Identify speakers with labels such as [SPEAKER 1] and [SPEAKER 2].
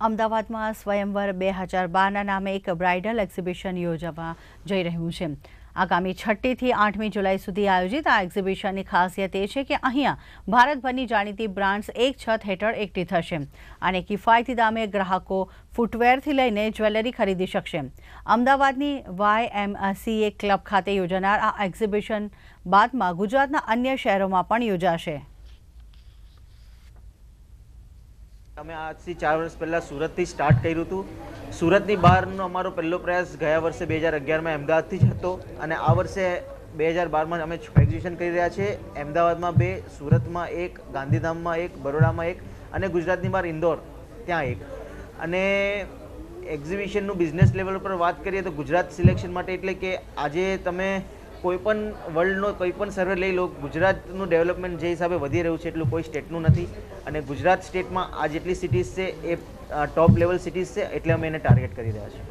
[SPEAKER 1] અમદાવાદમાં સ્વયંવર 2012ના નામે એક બ્રાઇડલ એક્ઝિબિશન યોજાવા જઈ રહ્યું છે। આગામી 6મી થી 8મી જુલાઈ સુધી આયોજિત આ એક્ઝિબિશનની ખાસિયત એ છે કે અહીંયા ભારતભરની જાણીતી બ્રાન્ડ્સ એક છત હેઠળ એકઠી થશે અને કિફાયતી દામે ગ્રાહકો ફૂટવેરથી લઈને જ્વેલરી ખરીદી શકશે। અમદાવાદની YMCA ક્લબ ખાતે યોજાનાર આ એક્ઝિબિશન બાદમાં ગુજરાતના અન્ય શહેરોમાં પણ યોજાશે।
[SPEAKER 2] અમે આજથી 4 વર્ષ પહેલાં સુરતથી સ્ટાર્ટ કર્યું હતું। સુરતની બહારનો અમારો પહેલો પ્રયાસ ગયા વર્ષે 2011માં અમદાવાદથી જ હતો અને આ વર્ષે 2012માં અમે એક્ઝિબિશન કરી રહ્યા છીએ। અમદાવાદમાં 2, સુરતમાં 1, ગાંધીધામમાં 1, બરોડામાં 1 અને ગુજરાતની બહાર ઇન્દોર ત્યાં 1। અને એક્ઝિબિશનનું બિઝનેસ લેવલ પર વાત કરીએ તો ગુજરાત સિલેક્શન માટે એટલે કે આજે તમે કોઈપણ વર્લ્ડનો કોઈપણ સર્વે લઈ લો, ગુજરાતનું ડેવલપમેન્ટ જે હિસાબે વધી રહ્યું છે એટલું કોઈ સ્ટેટનું નથી અને ગુજરાત સ્ટેટમાં આ જેટલી સિટીઝ છે એ ટોપ લેવલ સિટીઝ છે એટલે અમે એને ટાર્ગેટ કરી રહ્યા છીએ।